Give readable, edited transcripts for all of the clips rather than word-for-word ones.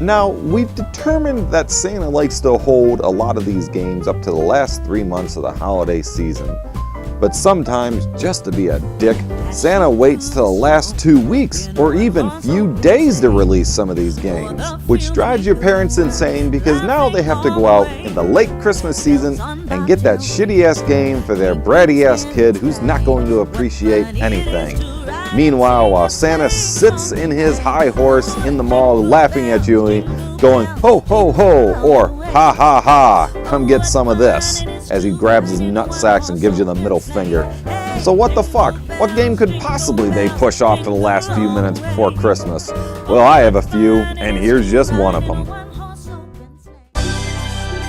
Now, we've determined that Santa likes to hold a lot of these games up to the last 3 months of the holiday season. But sometimes, just to be a dick, Santa waits till the last 2 weeks or even few days to release some of these games, which drives your parents insane because now they have to go out in the late Christmas season and get that shitty ass game for their bratty ass kid who's not going to appreciate anything. Meanwhile, while Santa sits in his high horse in the mall laughing at you and going ho ho ho or ha ha ha, come get some of this, as he grabs his nut sacks and gives you the middle finger. So what the fuck? What game could possibly they push off to the last few minutes before Christmas? Well, I have a few, and here's just one of them.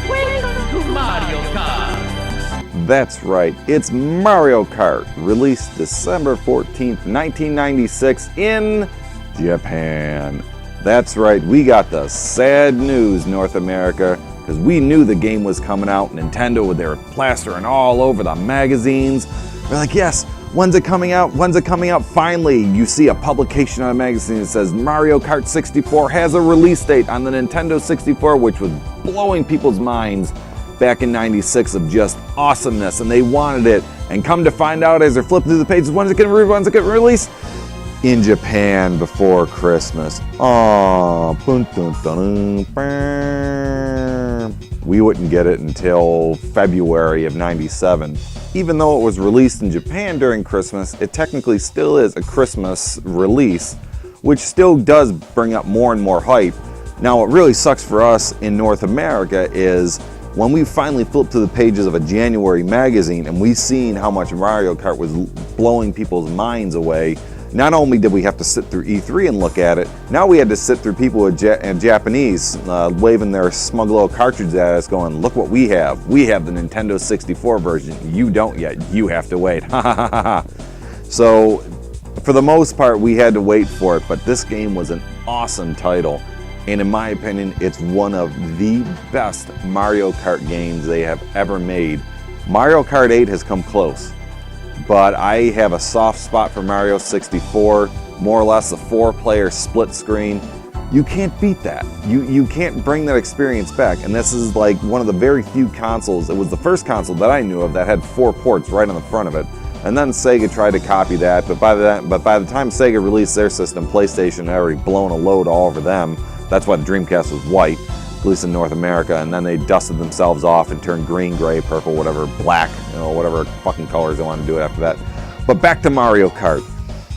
Welcome to Mario Kart! That's right, it's Mario Kart, released December 14th, 1996 in Japan. That's right, we got the sad news, North America, because we knew the game was coming out. Nintendo, with their plastering all over the magazines. We're like, yes, when's it coming out? When's it coming out? Finally, you see a publication on a magazine that says Mario Kart 64 has a release date on the Nintendo 64, which was blowing people's minds back in 96 of just awesomeness, and they wanted it. And come to find out as they're flipping through the pages, when's it getting released? In Japan before Christmas. Oh, we wouldn't get it until February of 97. Even though it was released in Japan during Christmas, it technically still is a Christmas release, which still does bring up more and more hype. Now, what really sucks for us in North America is when we finally flipped to the pages of a January magazine and we seen how much Mario Kart was blowing people's minds away. Not only did we have to sit through E3 and look at it, now we had to sit through people in Japanese waving their smug little cartridge at us going, look what we have. We have the Nintendo 64 version. You don't yet. You have to wait. So, for the most part, we had to wait for it, but this game was an awesome title. And in my opinion, it's one of the best Mario Kart games they have ever made. Mario Kart 8 has come close, but I have a soft spot for Mario 64, more or less a 4-player split screen. You can't beat that. You can't bring that experience back. And this is like one of the very few consoles, it was the first console that I knew of that had 4 ports right on the front of it. And then Sega tried to copy that, but by the time Sega released their system, PlayStation had already blown a load all over them. That's why the Dreamcast was white, at least in North America, and then they dusted themselves off and turned green, gray, purple, whatever, black, whatever fucking colors they wanted to do it after that. But back to Mario Kart.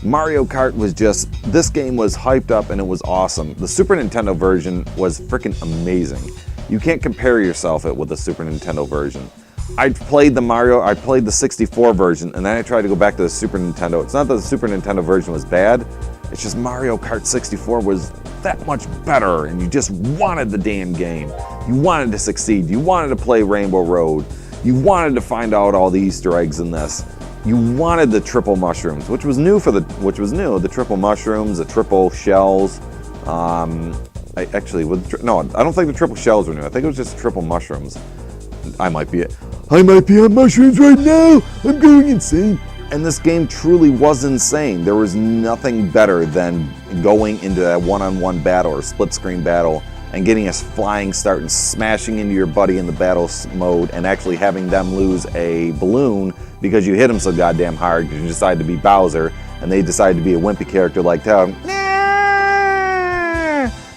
Mario Kart was just, this game was hyped up and it was awesome. The Super Nintendo version was freaking amazing. You can't compare yourself with the Super Nintendo version. I played the 64 version, and then I tried to go back to the Super Nintendo. It's not that the Super Nintendo version was bad, it's just Mario Kart 64 was that much better, and you just wanted the damn game. You wanted to succeed. You wanted to play Rainbow Road. You wanted to find out all the Easter eggs in this. You wanted the triple mushrooms, which was new. The triple mushrooms, the triple shells. I don't think the triple shells were new. I think it was just triple mushrooms. I might be on mushrooms right now. I'm going insane. And this game truly was insane. There was nothing better than going into that one-on-one battle or split-screen battle and getting a flying start and smashing into your buddy in the battle mode and actually having them lose a balloon because you hit them so goddamn hard because you decided to be Bowser and they decided to be a wimpy character like that.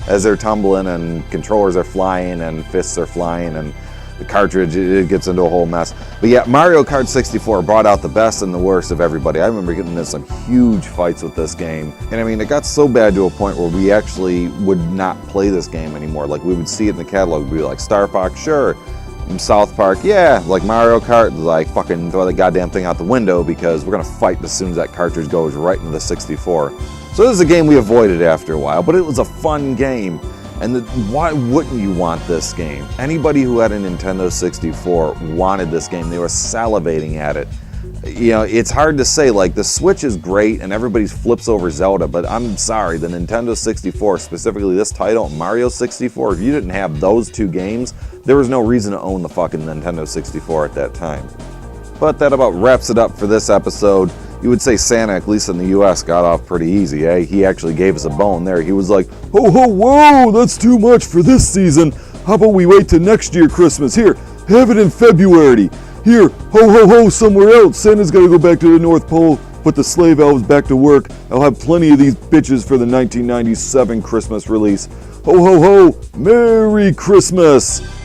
As they're tumbling and controllers are flying and fists are flying and the cartridge, it gets into a whole mess. But yeah, Mario Kart 64 brought out the best and the worst of everybody. I remember getting into some huge fights with this game. And I mean, it got so bad to a point where we actually would not play this game anymore. Like, we would see it in the catalog, we'd be like, Star Fox, sure. South Park, yeah. Like Mario Kart, like fucking throw the goddamn thing out the window because we're gonna fight as soon as that cartridge goes right into the 64. So this is a game we avoided after a while, but it was a fun game. And why wouldn't you want this game? Anybody who had a Nintendo 64 wanted this game. They were salivating at it. You know, it's hard to say, like, the Switch is great and everybody flips over Zelda, but I'm sorry, the Nintendo 64, specifically this title, Mario 64, if you didn't have those two games, there was no reason to own the fucking Nintendo 64 at that time. But that about wraps it up for this episode. You would say Santa, at least in the US, got off pretty easy, eh? He actually gave us a bone there. He was like, ho ho, whoa, that's too much for this season. How about we wait till next year Christmas? Here, have it in February. Here, ho ho ho, somewhere else. Santa's gotta go back to the North Pole, put the slave elves back to work. I'll have plenty of these bitches for the 1997 Christmas release. Ho ho ho, Merry Christmas!